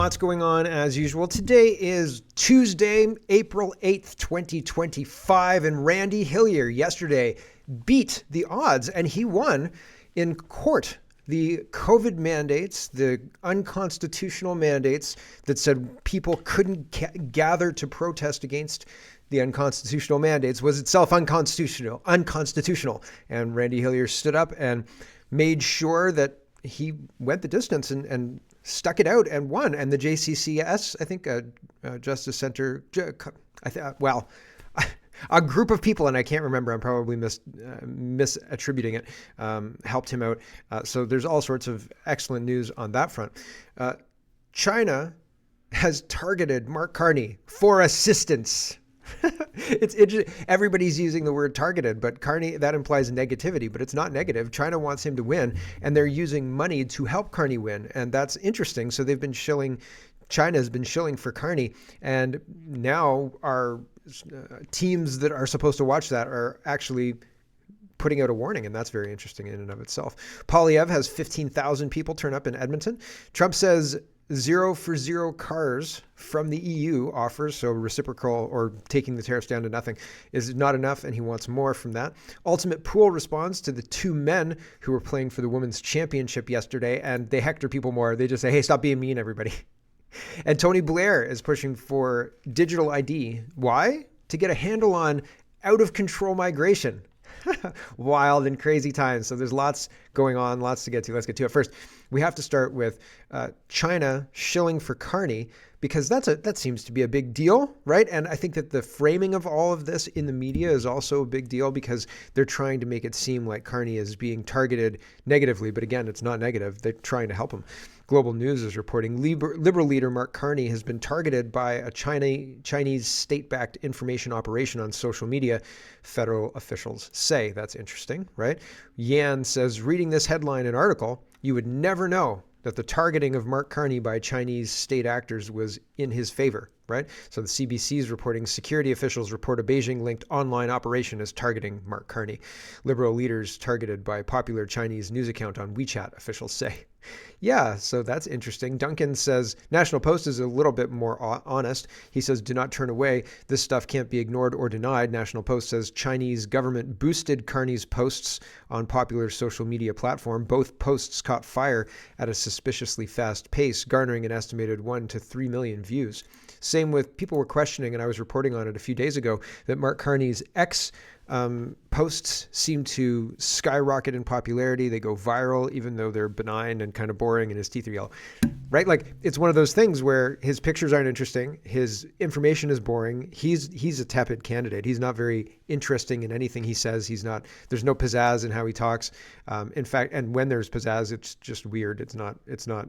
Lots going on as usual. Today is Tuesday, April 8th, 2025, and Randy Hillier yesterday beat the odds and he won in court. The COVID mandates, the unconstitutional mandates that said people couldn't gather to protest against the unconstitutional mandates was itself unconstitutional. And Randy Hillier stood up and made sure that he went the distance and stuck it out and won. And the JCCS, I think, Justice Center, a group of people, and I can't remember, I'm probably misattributing it, helped him out. So there's all sorts of excellent news on that front. China has targeted Mark Carney for assistance. It's interesting. Everybody's using the word targeted, but Carney, that implies negativity, but it's not negative. China wants him to win, and they're using money to help Carney win, and that's interesting. So they've been China's been shilling for Carney, and now our teams that are supposed to watch that are actually putting out a warning, and that's very interesting in and of itself. Poilievre has 15,000 people turn up in Edmonton. Trump says 0 for 0 cars from the EU offers, so reciprocal or taking the tariffs down to nothing, is not enough, and he wants more from that. Ultimate Pool responds to the two men who were playing for the women's championship yesterday, and they hector people more. They just say, hey, stop being mean, everybody. And Tony Blair is pushing for digital ID. Why? To get a handle on out-of-control migration. Wild and crazy times. So there's lots going on, lots to get to. Let's get to it. First, we have to start with China shilling for Carney, because that seems to be a big deal, right? And I think that the framing of all of this in the media is also a big deal, because they're trying to make it seem like Carney is being targeted negatively. But again, it's not negative. They're trying to help him. Global News is reporting Liberal leader Mark Carney has been targeted by a Chinese state-backed information operation on social media, federal officials say. That's interesting, right? Yan says, reading this headline and article, you would never know that the targeting of Mark Carney by Chinese state actors was in his favor, right? So the CBC is reporting security officials report a Beijing-linked online operation is targeting Mark Carney. Liberal leaders targeted by popular Chinese news account on WeChat, officials say. Yeah, so that's interesting. Duncan says, National Post is a little bit more honest. He says, do not turn away. This stuff can't be ignored or denied. National Post says Chinese government boosted Carney's posts on popular social media platform. Both posts caught fire at a suspiciously fast pace, garnering an estimated 1 to 3 million views. Same with people were questioning, and I was reporting on it a few days ago, that Mark Carney's posts seem to skyrocket in popularity. They go viral, even though they're benign and kind of boring and his teeth are yellow, right? Like, it's one of those things where his pictures aren't interesting. His information is boring. He's a tepid candidate. He's not very interesting in anything he says. There's no pizzazz in how he talks. In fact, and when there's pizzazz, it's just weird. It's not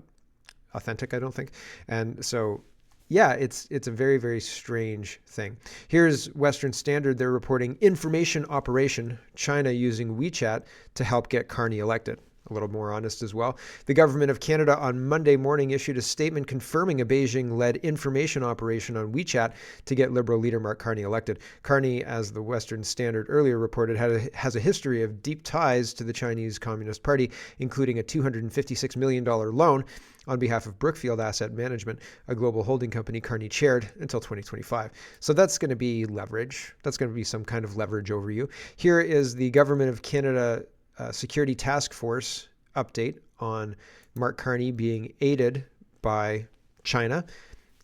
authentic, I don't think. And so, yeah, it's a very, very strange thing. Here's Western Standard. They're reporting information operation, China using WeChat to help get Carney elected. A little more honest as well. The government of Canada on Monday morning issued a statement confirming a Beijing-led information operation on WeChat to get Liberal leader Mark Carney elected. Carney, as the Western Standard earlier reported, has a history of deep ties to the Chinese Communist Party, including a $256 million loan on behalf of Brookfield Asset Management, a global holding company Carney chaired until 2025. So that's going to be leverage. That's going to be some kind of leverage over you. Here is the Government of Canada Security Task Force update on Mark Carney being aided by China.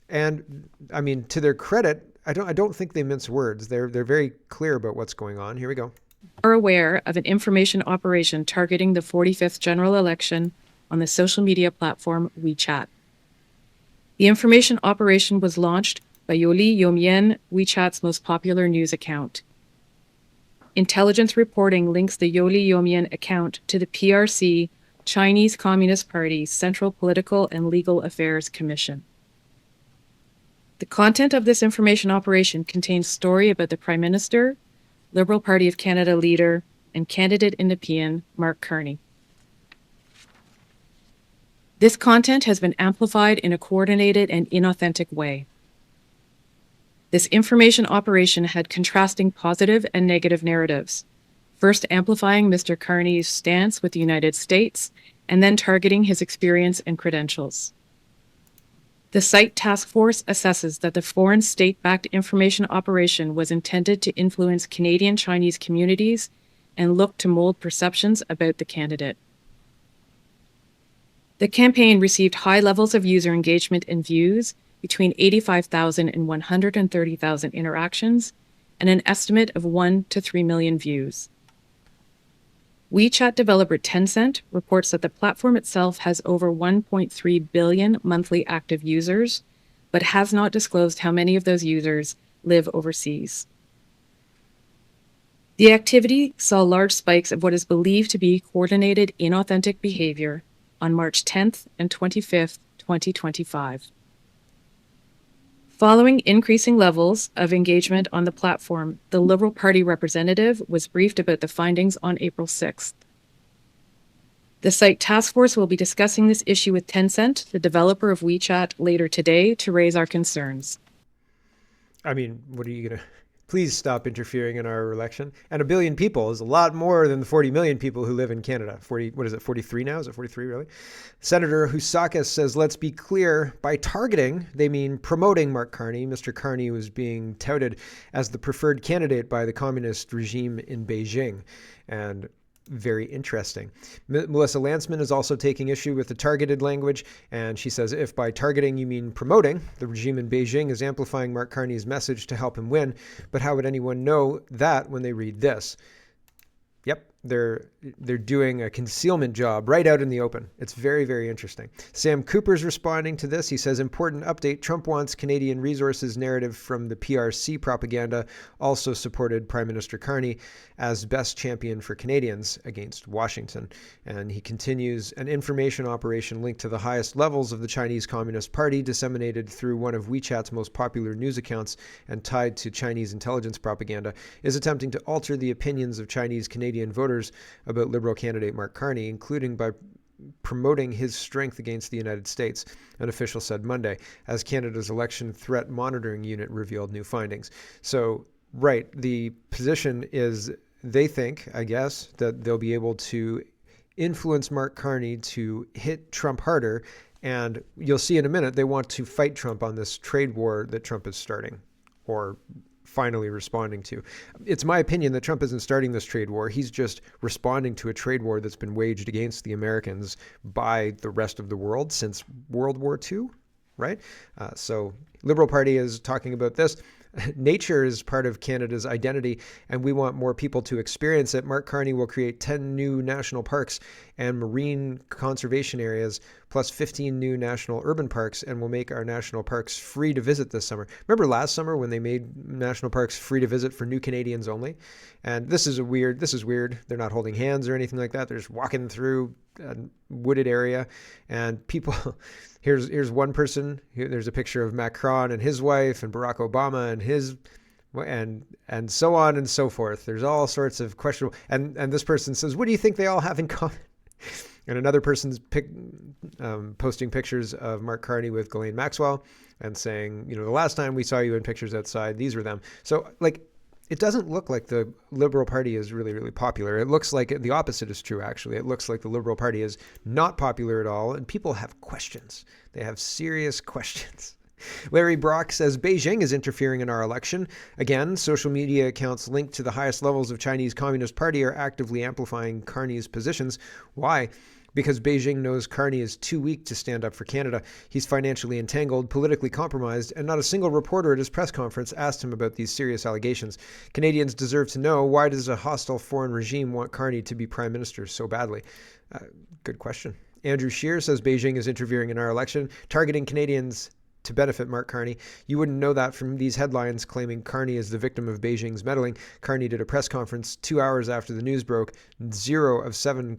And I mean, to their credit, I don't think they mince words. They're very clear about what's going on. Here we go. Are aware of an information operation targeting the 45th general election on the social media platform WeChat. The information operation was launched by Yoli Yomien, WeChat's most popular news account. Intelligence reporting links the Yoli Yomien account to the PRC, Chinese Communist Party's Central Political and Legal Affairs Commission. The content of this information operation contains story about the Prime Minister, Liberal Party of Canada leader, and candidate in Nepean, Mark Carney. This content has been amplified in a coordinated and inauthentic way. This information operation had contrasting positive and negative narratives, first amplifying Mr. Carney's stance with the United States, and then targeting his experience and credentials. The site task force assesses that the foreign state-backed information operation was intended to influence Canadian Chinese communities and look to mold perceptions about the candidate. The campaign received high levels of user engagement and views, between 85,000 and 130,000 interactions, and an estimate of 1 to 3 million views. WeChat developer Tencent reports that the platform itself has over 1.3 billion monthly active users, but has not disclosed how many of those users live overseas. The activity saw large spikes of what is believed to be coordinated inauthentic behavior on March 10th and 25th, 2025. Following increasing levels of engagement on the platform, the Liberal Party representative was briefed about the findings on April 6th. The site task force will be discussing this issue with Tencent, the developer of WeChat, later today to raise our concerns. I mean, what are you going to... Please stop interfering in our election. And 1 billion people is a lot more than the 40 million people who live in Canada. 43 now? Is it 43 really? Senator Housakis says, let's be clear, by targeting, they mean promoting Mark Carney. Mr. Carney was being touted as the preferred candidate by the communist regime in Beijing. And very interesting. Melissa Lantzman is also taking issue with the targeted language, and she says, if by targeting you mean promoting, the regime in Beijing is amplifying Mark Carney's message to help him win, but how would anyone know that when they read this? Yep, they're doing a concealment job right out in the open. It's very, very interesting. Sam Cooper's responding to this. He says, important update, Trump wants Canadian resources narrative from the PRC propaganda also supported Prime Minister Carney as best champion for Canadians against Washington. And he continues, an information operation linked to the highest levels of the Chinese Communist Party disseminated through one of WeChat's most popular news accounts and tied to Chinese intelligence propaganda is attempting to alter the opinions of Chinese Canadian voters about Liberal candidate Mark Carney, including by promoting his strength against the United States, an official said Monday, as Canada's election threat monitoring unit revealed new findings. So, right, the position is they think, I guess, that they'll be able to influence Mark Carney to hit Trump harder, and you'll see in a minute they want to fight Trump on this trade war that Trump is starting, or finally responding to. It's my opinion that Trump isn't starting this trade war. He's just responding to a trade war that's been waged against the Americans by the rest of the world since World War II, right? So Liberal Party is talking about this. Nature is part of Canada's identity, and we want more people to experience it. Mark Carney will create 10 new national parks and marine conservation areas, plus 15 new national urban parks, and will make our national parks free to visit this summer. Remember last summer when they made national parks free to visit for new Canadians only? And this is weird. They're not holding hands or anything like that. They're just walking through a wooded area, and people... Here's one person. There's a picture of Macron and his wife, and Barack Obama and his, and so on and so forth. There's all sorts of questionable. And this person says, "What do you think they all have in common?" And another person's posting pictures of Mark Carney with Ghislaine Maxwell and saying, the last time we saw you in pictures outside, these were them. So it doesn't look like the Liberal Party is really, really popular. It looks like the opposite is true, actually. It looks like the Liberal Party is not popular at all, and people have questions. They have serious questions. Larry Brock says Beijing is interfering in our election. Again, social media accounts linked to the highest levels of Chinese Communist Party are actively amplifying Carney's positions. Why? Because Beijing knows Carney is too weak to stand up for Canada. He's financially entangled, politically compromised, and not a single reporter at his press conference asked him about these serious allegations. Canadians deserve to know, why does a hostile foreign regime want Carney to be prime minister so badly? Good question. Andrew Scheer says Beijing is interfering in our election, targeting Canadians to benefit Mark Carney. You wouldn't know that from these headlines claiming Carney is the victim of Beijing's meddling. Carney did a press conference 2 hours after the news broke. 0 of 7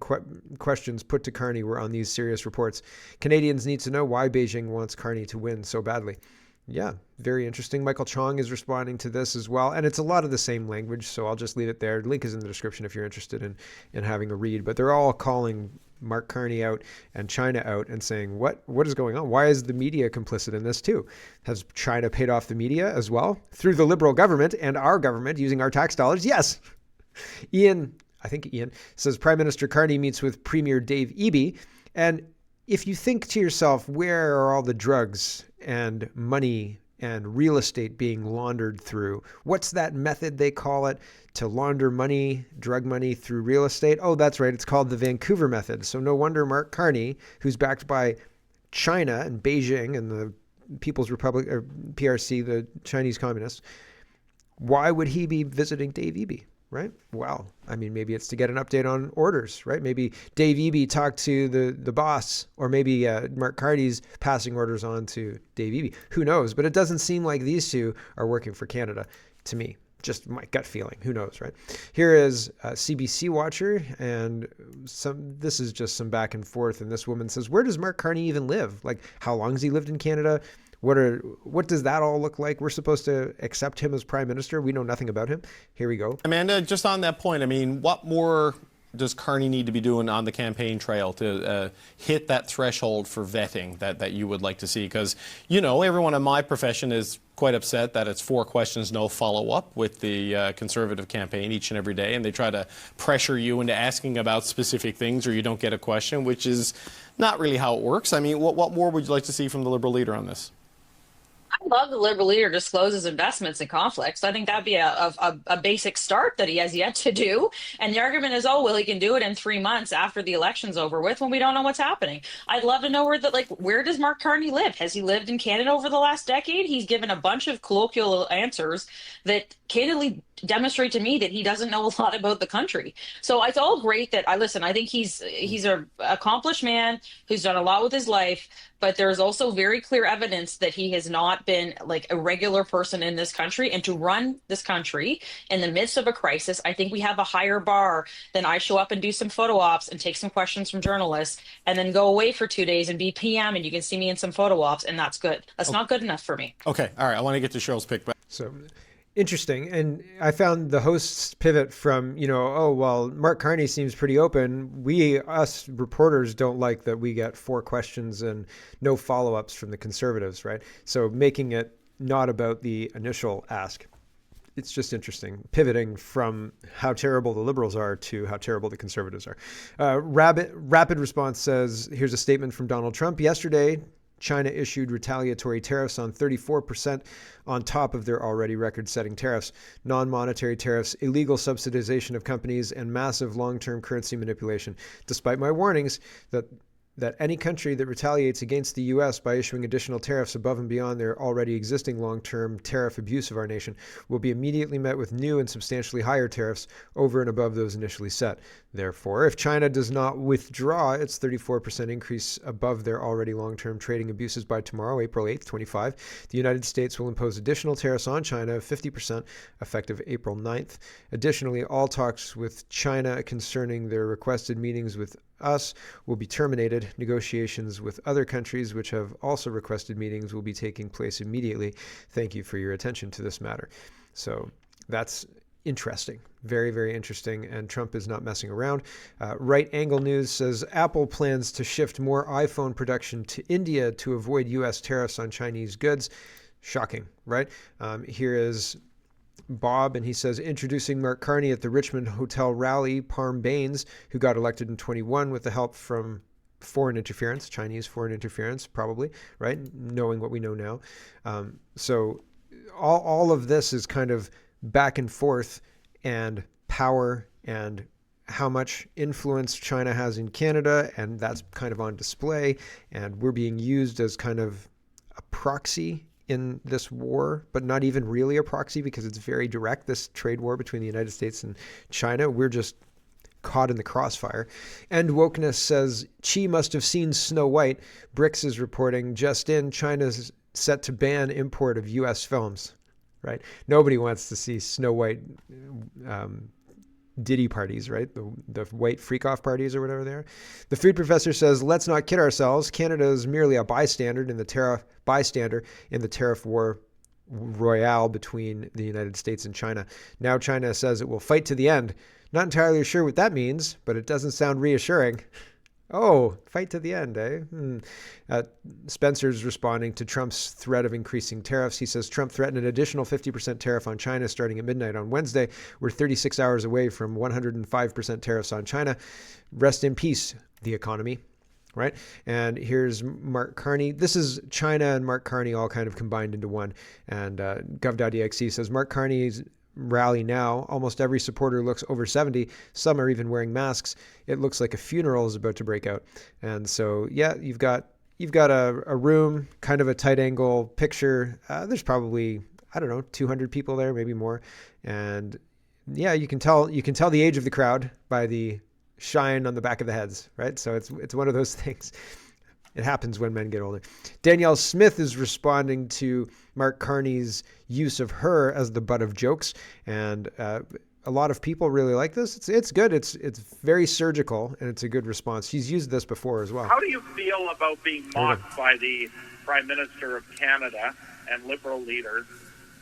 questions put to Carney were on these serious reports. Canadians need to know why Beijing wants Carney to win so badly. Yeah, very interesting. Michael Chong is responding to this as well. And it's a lot of the same language, so I'll just leave it there. The link is in the description if you're interested in having a read. But they're all calling Mark Carney out and China out and saying, what is going on? Why is the media complicit in this too? Has China paid off the media as well? Through the Liberal government and our government using our tax dollars? Yes. Ian says Prime Minister Carney meets with Premier Dave Eby. And if you think to yourself, where are all the drugs and money and real estate being laundered through? What's that method they call it to launder money, drug money through real estate? Oh, that's right. It's called the Vancouver method. So no wonder Mark Carney, who's backed by China and Beijing and the People's Republic, or PRC, the Chinese communists, why would he be visiting Dave Eby? Right? Well, I mean, maybe it's to get an update on orders, right? Maybe Dave Eby talked to the boss, or maybe Mark Carney's passing orders on to Dave Eby. Who knows? But it doesn't seem like these two are working for Canada to me. Just my gut feeling. Who knows, right? Here is a CBC watcher, and this is just some back and forth. And this woman says, where does Mark Carney even live? Like, how long has he lived in Canada? What does that all look like? We're supposed to accept him as prime minister. We know nothing about him. Here we go. Amanda, just on that point, I mean, what more does Carney need to be doing on the campaign trail to hit that threshold for vetting that you would like to see? Because, you know, everyone in my profession is quite upset that it's 4 questions, no follow-up with the Conservative campaign each and every day, and they try to pressure you into asking about specific things or you don't get a question, which is not really how it works. I mean, what more would you like to see from the Liberal leader on this? I love the Liberal leader discloses investments and conflicts. I think that'd be a basic start that he has yet to do. And the argument is, oh, well, he can do it in 3 months after the election's over with when we don't know what's happening. I'd love to know where does Mark Carney live? Has he lived in Canada over the last decade? He's given a bunch of colloquial answers that candidly demonstrate to me that he doesn't know a lot about the country. So it's all great that I think he's an accomplished man who's done a lot with his life, but there's also very clear evidence that he has not been like a regular person in this country. And to run this country in the midst of a crisis, I think we have a higher bar than I show up and do some photo ops and take some questions from journalists and then go away for 2 days and be PM and you can see me in some photo ops, and that's good. That's not good enough for me. Okay, all right, I want to get to Cheryl's pick back. So interesting. And I found the host's pivot from, oh, well, Mark Carney seems pretty open. Us reporters don't like that we get 4 questions and no follow-ups from the Conservatives, right? So making it not about the initial ask. It's just interesting, pivoting from how terrible the Liberals are to how terrible the Conservatives are. Rapid Response says, here's a statement from Donald Trump. Yesterday, China issued retaliatory tariffs on 34% on top of their already record-setting tariffs, non-monetary tariffs, illegal subsidization of companies, and massive long-term currency manipulation. Despite my warnings that any country that retaliates against the U.S. by issuing additional tariffs above and beyond their already existing long-term tariff abuse of our nation will be immediately met with new and substantially higher tariffs over and above those initially set. Therefore, if China does not withdraw its 34% increase above their already long-term trading abuses by tomorrow, April 8th, 25, the United States will impose additional tariffs on China of 50% effective April 9th. Additionally, all talks with China concerning their requested meetings with us will be terminated. Negotiations with other countries which have also requested meetings will be taking place immediately. Thank you for your attention to this matter. So that's interesting. Very, very interesting. And Trump is not messing around. Right Angle News says Apple plans to shift more iPhone production to India to avoid U.S. tariffs on Chinese goods. Shocking, right? Here is Bob, and he says, introducing Mark Carney at the Richmond Hotel rally, Parm Baines, who got elected in 21 with the help from foreign interference, Chinese foreign interference, probably, right? Knowing what we know now. So all of this is kind of back and forth and power and how much influence China has in Canada, and that's kind of on display, and we're being used as kind of a proxy in this war, but not even really a proxy because it's very direct, this trade war between the United States and China. We're just caught in the crossfire. And Wokeness says, Chi must have seen Snow White. Bricks is reporting, just in, China's set to ban import of U.S. films, right? Nobody wants to see Snow White Diddy parties, right? The white freak-off parties or whatever they are. The food professor says, let's not kid ourselves. Canada is merely a bystander in the tariff war royale between the United States and China. Now China says it will fight to the end. Not entirely sure what that means, but it doesn't sound reassuring. Oh, fight to the end, eh? Spencer's responding to Trump's threat of increasing tariffs. He says Trump threatened an additional 50% tariff on China starting at midnight on Wednesday. We're 36 hours away from 105% tariffs on China. Rest in peace, the economy. right? And here's Mark Carney. This is China and Mark Carney all kind of combined into one. And gov.exe says, Mark Carney's rally now, almost every supporter looks over 70. Some are even wearing masks. It looks like a funeral is about to break out. And so, yeah, you've got a room, kind of a tight angle picture. There's probably, I don't know, 200 people there, maybe more. And yeah, you can tell the age of the crowd by the shine on the back of the heads, right? So it's one of those things. It happens when men get older. Danielle Smith is responding to Mark Carney's use of her as the butt of jokes, and a lot of people really like this. It's good. It's very surgical, and it's a good response. She's used this before as well. How do you feel about being mocked by the Prime Minister of Canada and Liberal leaders,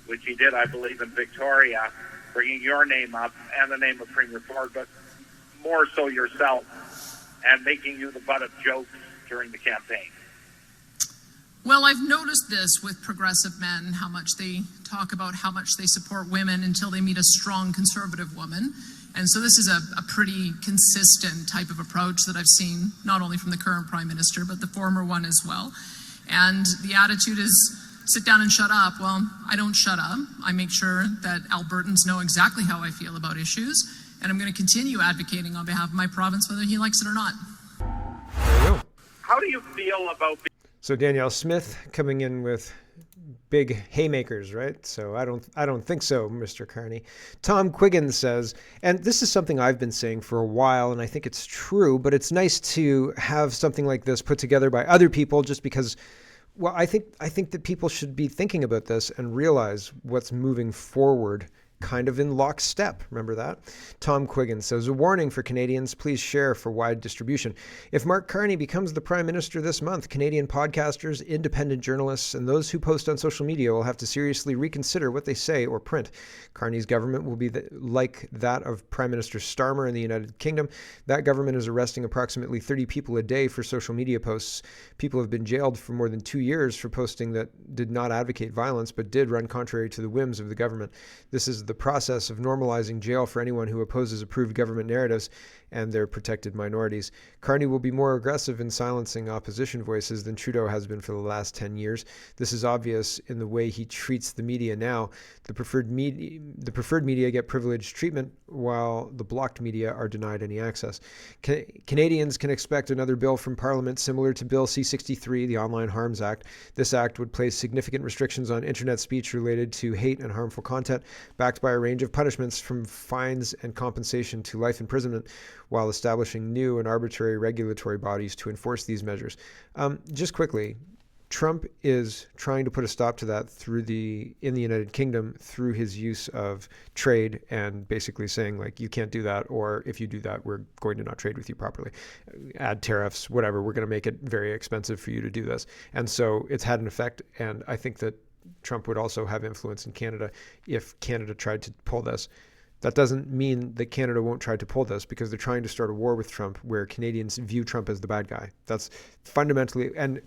which he did, I believe, in Victoria, bringing your name up and the name of Premier Ford, but more so yourself, and making you the butt of jokes during the campaign? Well, I've noticed this with progressive men, how much they talk about how much they support women until they meet a strong conservative woman. And so this is a pretty consistent type of approach that I've seen, not only from the current Prime Minister, but the former one as well. And the attitude is, sit down and shut up. Well, I don't shut up. I make sure that Albertans know exactly how I feel about issues, and I'm going to continue advocating on behalf of my province, whether he likes it or not. There you go. How do you feel about... So Danielle Smith coming in with big haymakers, right? So I don't think so, Mr. Carney. Tom Quiggin says, and this is something I've been saying for a while, and I think it's true, but it's nice to have something like this put together by other people, just because, well, I think that people should be thinking about this and realize what's moving forward kind of in lockstep. Remember that? Tom Quiggin says, a warning for Canadians, please share for wide distribution. If Mark Carney becomes the Prime Minister this month, Canadian podcasters, independent journalists, and those who post on social media will have to seriously reconsider what they say or print. Carney's government will be like that of Prime Minister Starmer in the United Kingdom. That government is arresting approximately 30 people a day for social media posts. People have been jailed for more than 2 years for posting that did not advocate violence, but did run contrary to the whims of the government. This is the process of normalizing jail for anyone who opposes approved government narratives and their protected minorities. Carney will be more aggressive in silencing opposition voices than Trudeau has been for the last 10 years. This is obvious in the way he treats the media now. The preferred media get privileged treatment, while the blocked media are denied any access. Canadians can expect another bill from Parliament similar to Bill C-63, the Online Harms Act. This act would place significant restrictions on internet speech related to hate and harmful content, backed by a range of punishments from fines and compensation to life imprisonment, while establishing new and arbitrary regulatory bodies to enforce these measures. Just quickly, Trump is trying to put a stop to that in the United Kingdom through his use of trade and basically saying, like, you can't do that, or if you do that, we're going to not trade with you properly. Add tariffs, whatever, we're going to make it very expensive for you to do this. And so it's had an effect, and I think that Trump would also have influence in Canada if Canada tried to pull this. That doesn't mean that Canada won't try to pull this, because they're trying to start a war with Trump where Canadians view Trump as the bad guy. That's fundamentally, and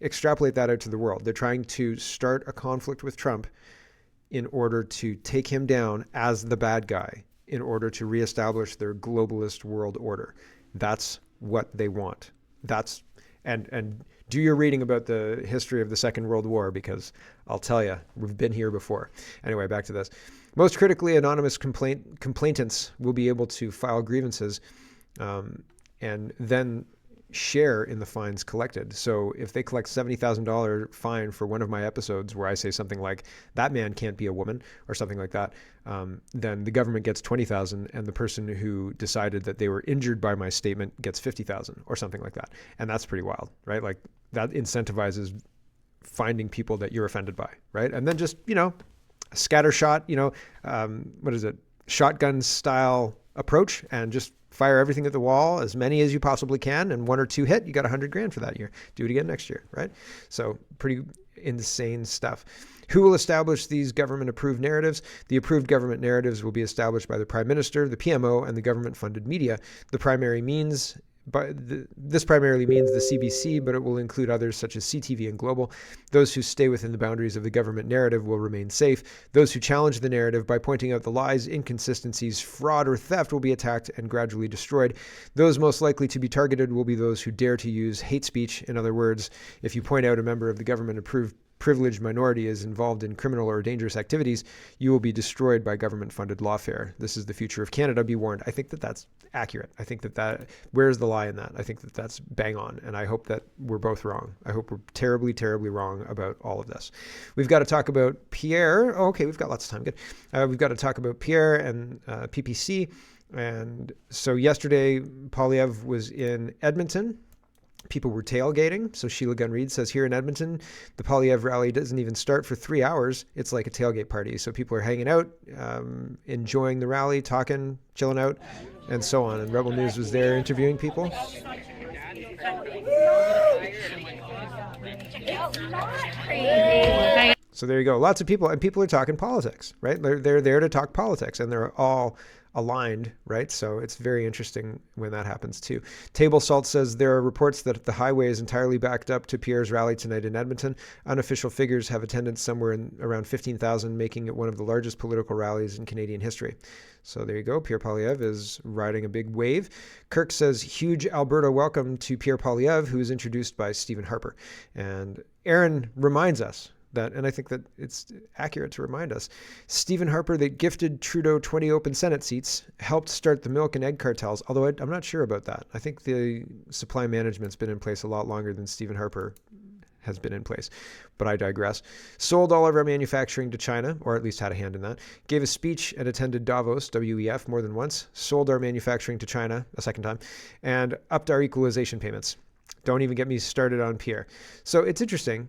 extrapolate that out to the world. They're trying to start a conflict with Trump in order to take him down as the bad guy, in order to reestablish their globalist world order. That's what they want. And do your reading about the history of the Second World War, because I'll tell you, we've been here before. Anyway, back to this. Most critically, anonymous complainants will be able to file grievances and then share in the fines collected. So if they collect $70,000 fine for one of my episodes where I say something like, that man can't be a woman, or something like that, then the government gets $20,000, and the person who decided that they were injured by my statement gets $50,000 or something like that. And that's pretty wild, right? Like, that incentivizes finding people that you're offended by, right? And then just, scattershot, shotgun style approach, and just fire everything at the wall, as many as you possibly can, and one or two hit, you got $100,000 for that year. Do it again next year, right? So pretty insane stuff. Who will establish these government-approved narratives? The approved government narratives will be established by the Prime Minister, the PMO, and the government-funded media. The primary means this primarily means the CBC, but it will include others such as CTV and Global. Those who stay within the boundaries of the government narrative will remain safe. Those who challenge the narrative by pointing out the lies, inconsistencies, fraud, or theft will be attacked and gradually destroyed. Those most likely to be targeted will be those who dare to use hate speech. In other words, if you point out a member of the government-approved privileged minority is involved in criminal or dangerous activities, you will be destroyed by government-funded lawfare. This is the future of Canada. Be warned. I think that that's accurate. I think that where's the lie in that? I think that that's bang on, and I hope that we're both wrong. I hope we're terribly, terribly wrong about all of this. We've got to talk about Pierre. Oh, okay, we've got lots of time. Good. We've got to talk about Pierre and PPC. And so yesterday, Poilievre was in Edmonton. People were tailgating. So Sheila Gunn-Reid says here in Edmonton, the Poilievre rally doesn't even start for 3 hours. It's like a tailgate party. So people are hanging out, enjoying the rally, talking, chilling out, and so on. And Rebel News was there interviewing people. So there you go. Lots of people, and people are talking politics, right? They're there to talk politics, and they're all aligned, right? So it's very interesting when that happens too. Table Salt says there are reports that the highway is entirely backed up to Pierre's rally tonight in Edmonton. Unofficial figures have attendance somewhere in around 15,000, making it one of the largest political rallies in Canadian history. So there you go. Pierre Poilievre is riding a big wave. Kirk says huge Alberta welcome to Pierre Poilievre, who is introduced by Stephen Harper. And Aaron reminds us that, and I think that it's accurate to remind us, Stephen Harper, that gifted Trudeau 20 open Senate seats, helped start the milk and egg cartels, although I'm not sure about that. I think the supply management's been in place a lot longer than Stephen Harper has been in place, but I digress. Sold all of our manufacturing to China, or at least had a hand in that. Gave a speech and attended Davos, WEF, more than once. Sold our manufacturing to China a second time, and upped our equalization payments. Don't even get me started on Pierre. So it's interesting.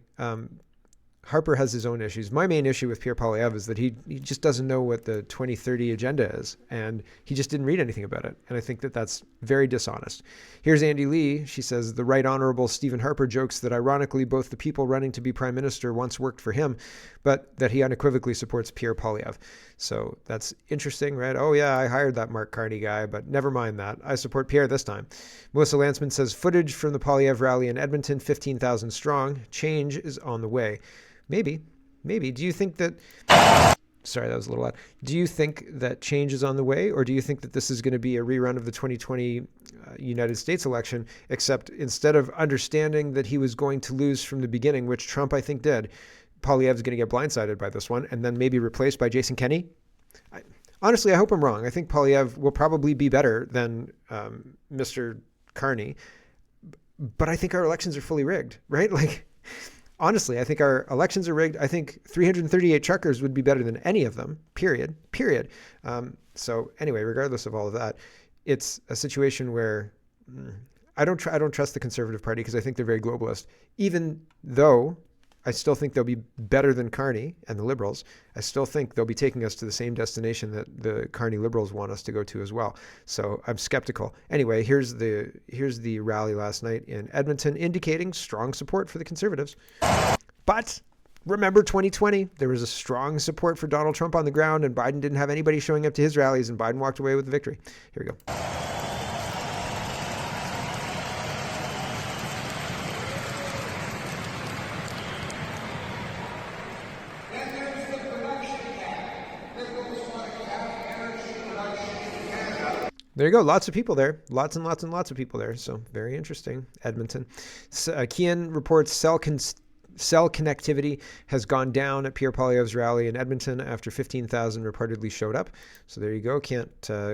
Harper has his own issues. My main issue with Pierre Poilievre is that he just doesn't know what the 2030 agenda is, and he just didn't read anything about it. And I think that that's very dishonest. Here's Andy Lee. She says, the Right Honourable Stephen Harper jokes that ironically both the people running to be Prime Minister once worked for him, but that he unequivocally supports Pierre Poilievre. So that's interesting, right? Oh yeah, I hired that Mark Carney guy, but never mind that. I support Pierre this time. Melissa Lanceman says, footage from the Poilievre rally in Edmonton, 15,000 strong. Change is on the way. Maybe. Do you think that... Sorry, that was a little loud. Do you think that change is on the way, or do you think that this is going to be a rerun of the 2020 United States election, except instead of understanding that he was going to lose from the beginning, which Trump, I think, did, Poilievre's going to get blindsided by this one and then maybe replaced by Jason Kenney? Honestly, I hope I'm wrong. I think Poilievre will probably be better than Mr. Carney, but I think our elections are fully rigged, right? Honestly, I think our elections are rigged. I think 338 truckers would be better than any of them, period. So anyway, regardless of all of that, it's a situation where I don't trust the Conservative Party because I think they're very globalist, even though I still think they'll be better than Carney and the Liberals. I still think they'll be taking us to the same destination that the Carney Liberals want us to go to as well. So I'm skeptical. Anyway, here's the rally last night in Edmonton indicating strong support for the Conservatives. But remember 2020, there was a strong support for Donald Trump on the ground, and Biden didn't have anybody showing up to his rallies, and Biden walked away with the victory. Here we go. There you go. Lots of people there. Lots and lots and lots of people there. So very interesting. Edmonton. Kian reports cell connectivity has gone down at Pierre Poilievre's rally in Edmonton after 15,000 reportedly showed up. So there you go. Can't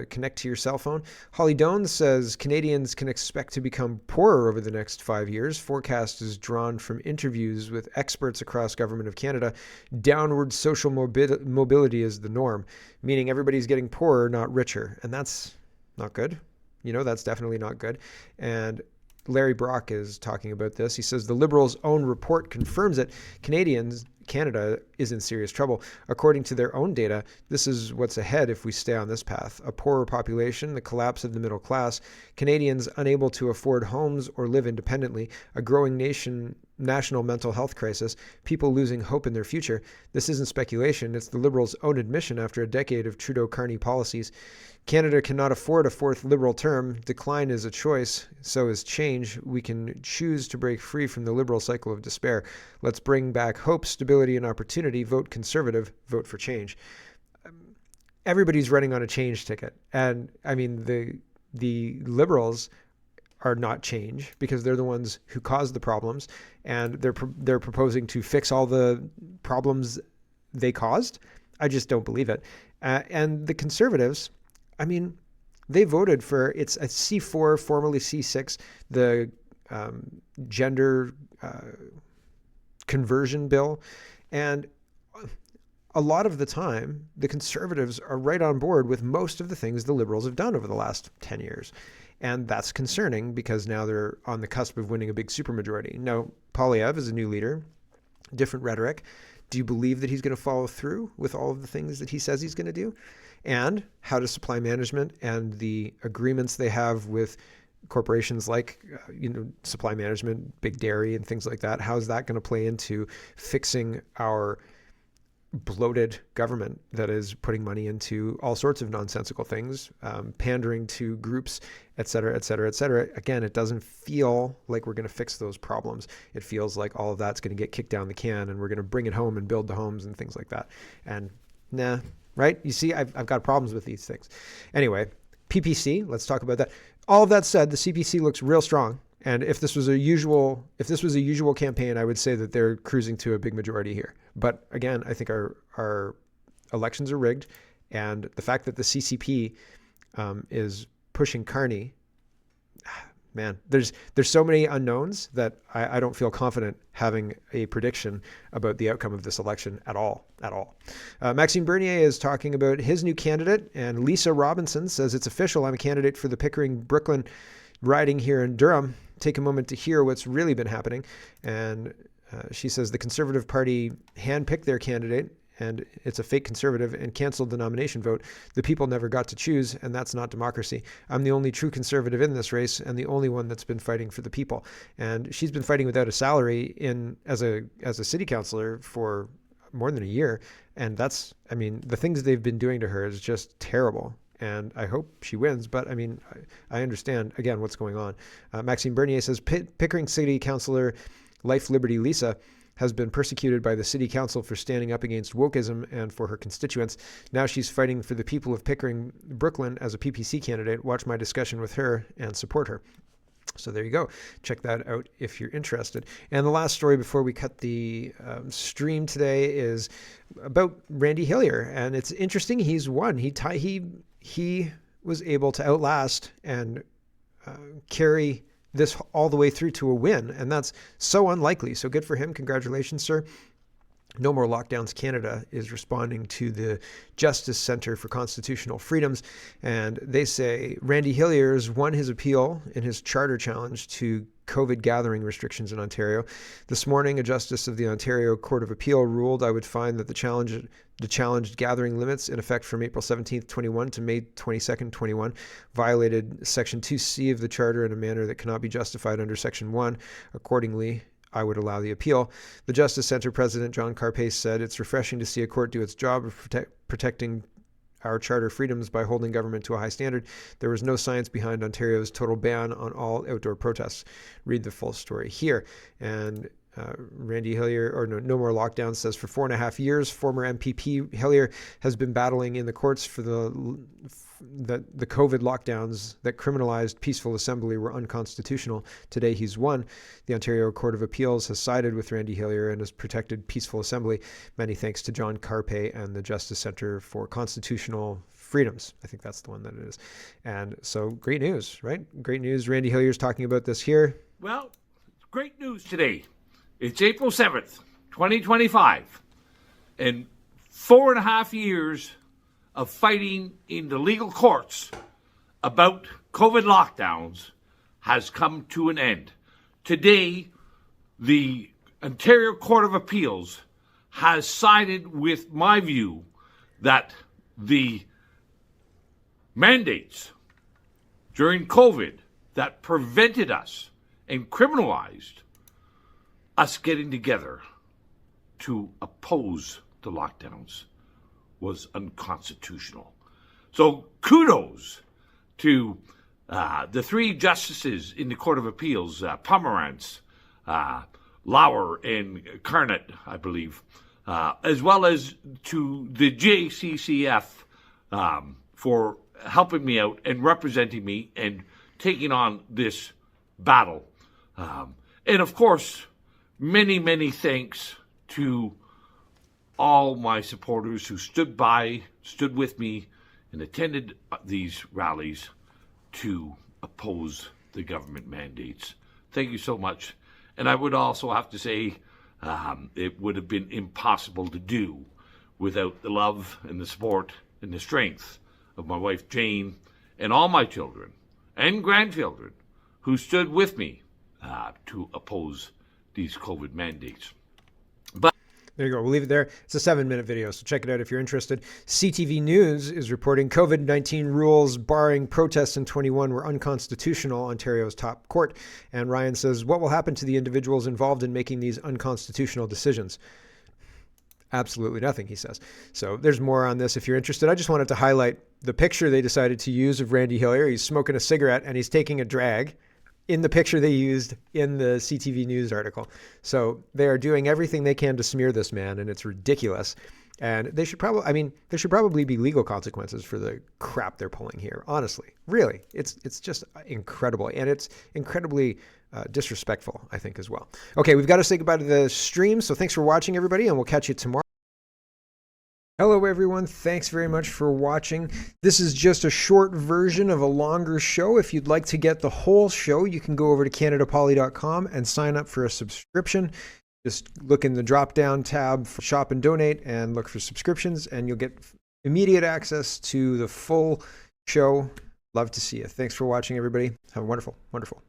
connect to your cell phone. Holly Doan says Canadians can expect to become poorer over the next 5 years. Forecast is drawn from interviews with experts across Government of Canada. Downward social mobility is the norm, meaning everybody's getting poorer, not richer. And that's not good. That's definitely not good. And Larry Brock is talking about this. He says the Liberals' own report confirms it. Canada is in serious trouble. According to their own data, this is what's ahead if we stay on this path. A poorer population, the collapse of the middle class, Canadians unable to afford homes or live independently, a growing nation national mental health crisis, people losing hope in their future. This isn't speculation. It's the Liberals' own admission after a decade of Trudeau-Carney policies. Canada cannot afford a fourth Liberal term. Decline is a choice. So is change. We can choose to break free from the Liberal cycle of despair. Let's bring back hope, stability, and opportunity. Vote Conservative. Vote for change. Everybody's running on a change ticket. And I mean, the Liberals are not change because they're the ones who caused the problems, and they're proposing to fix all the problems they caused. I just don't believe it. And the Conservatives, I mean, they voted for it's a C4, formerly C6, the gender conversion bill, and a lot of the time, the Conservatives are right on board with most of the things the Liberals have done over the last 10 years. And that's concerning because now they're on the cusp of winning a big supermajority. Now, Poilievre is a new leader, different rhetoric. Do you believe that he's going to follow through with all of the things that he says he's going to do? And how does supply management and the agreements they have with corporations like, supply management, big dairy and things like that, how is that going to play into fixing our bloated government that is putting money into all sorts of nonsensical things, pandering to groups, et cetera, et cetera, et cetera. Again, it doesn't feel like we're going to fix those problems. It feels like all of that's going to get kicked down the can and we're going to bring it home and build the homes and things like that. And right? You see, I've got problems with these things. Anyway, PPC, let's talk about that. All of that said, the CPC looks real strong. And if this was a usual campaign, I would say that they're cruising to a big majority here. But again, I think our elections are rigged, and the fact that the CCP is pushing Carney, man, there's so many unknowns that I don't feel confident having a prediction about the outcome of this election at all. Maxime Bernier is talking about his new candidate, and Lisa Robinson says it's official. I'm a candidate for the Pickering-Brooklyn riding here in Durham. Take a moment to hear what's really been happening. And she says the Conservative Party handpicked their candidate, and it's a fake Conservative, and canceled the nomination vote. The people never got to choose, and that's not democracy. I'm the only true Conservative in this race, and the only one that's been fighting for the people. And she's been fighting without a salary as a city councillor for more than a year. And the things they've been doing to her is just terrible. And I hope she wins, but I understand, again, what's going on. Maxime Bernier says Pickering City Councillor Life Liberty Lisa has been persecuted by the city council for standing up against wokeism and for her constituents. Now she's fighting for the people of Pickering, Brooklyn as a PPC candidate. Watch my discussion with her and support her. So there you go. Check that out if you're interested. And the last story before we cut the stream today is about Randy Hillier. And it's interesting. He's won. He was able to outlast and carry this all the way through to a win. And that's so unlikely. So good for him. Congratulations, sir. No More Lockdowns Canada is responding to the Justice Centre for Constitutional Freedoms. And they say Randy Hillier's won his appeal in his charter challenge to COVID gathering restrictions in Ontario. This morning, a justice of the Ontario Court of Appeal ruled I would find that the challenged gathering limits in effect from April 17th, 21 to May 22nd, 21 violated Section 2C of the Charter in a manner that cannot be justified under Section 1. Accordingly, I would allow the appeal. The Justice Centre President John Carpay said it's refreshing to see a court do its job of protecting our charter freedoms by holding government to a high standard. There was no science behind Ontario's total ban on all outdoor protests. Read the full story here. And Randy Hillier, or No More Lockdowns, says for 4.5 years, former MPP Hillier has been battling in the courts for the COVID lockdowns that criminalized peaceful assembly were unconstitutional. Today he's won. The Ontario Court of Appeals has sided with Randy Hillier and has protected peaceful assembly. Many thanks to John Carpay and the Justice Centre for Constitutional Freedoms. I think that's the one that it is. And so great news, right? Great news. Randy Hillier's talking about this here. Well, great news today. It's April 7th, 2025. And 4.5 years of fighting in the legal courts about COVID lockdowns has come to an end. Today, the Ontario Court of Appeals has sided with my view that the mandates during COVID that prevented us and criminalized us getting together to oppose the lockdowns was unconstitutional. So kudos to the three justices in the Court of Appeals, Pomerantz, Lauer, and Carney, I believe, as well as to the JCCF for helping me out and representing me and taking on this battle. And of course, many, many thanks to all my supporters who stood with me, and attended these rallies to oppose the government mandates. Thank you so much. And I would also have to say it would have been impossible to do without the love and the support and the strength of my wife Jane and all my children and grandchildren who stood with me to oppose these COVID mandates. There you go. We'll leave it there. It's a 7-minute video, so check it out if you're interested. CTV News is reporting COVID-19 rules barring protests in 21 were unconstitutional, Ontario's top court. And Ryan says, what will happen to the individuals involved in making these unconstitutional decisions? Absolutely nothing, he says. So there's more on this if you're interested. I just wanted to highlight the picture they decided to use of Randy Hillier. He's smoking a cigarette and he's taking a drag in the picture they used in the CTV News article. So they are doing everything they can to smear this man, and it's ridiculous. And they should there should probably be legal consequences for the crap they're pulling here. Honestly, really, it's just incredible, and it's incredibly disrespectful, I think, as well. Okay, we've got to say goodbye to the stream. So thanks for watching, everybody, and we'll catch you tomorrow. Hello, everyone. Thanks very much for watching. This is just a short version of a longer show. If you'd like to get the whole show, you can go over to CanadaPoly.com and sign up for a subscription. Just look in the drop-down tab for Shop and Donate and look for subscriptions, and you'll get immediate access to the full show. Love to see you. Thanks for watching, everybody. Have a wonderful, wonderful